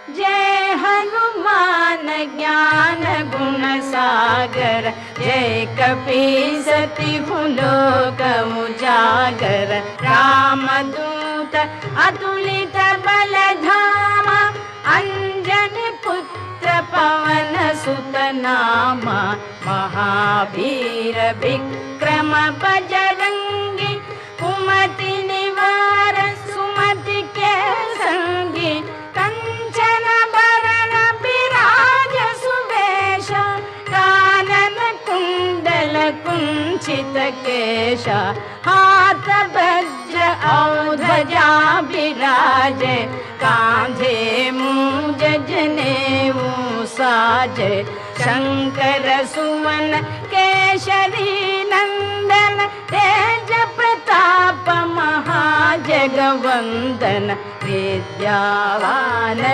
जय हनुमान ज्ञान गुण सागर, जय कपीसतिहु लोक उजागर। रामदूत अतुलित बल धामा, अंजनी पुत्र पवन सुत नामा। महावीर विक्रम बजरंगी, कुमति निवार सुमति के संगी। कंचन बरन बिराज सुवेश, कानन कुंडल कुंचित केश। हाथ वज्र और ध्वजा बिराजे, कांधे मूंज जनेऊ साजे। शंकर सुवन केसरी नंदन, तेज प्रताप महाजगवंदन। विद्यावान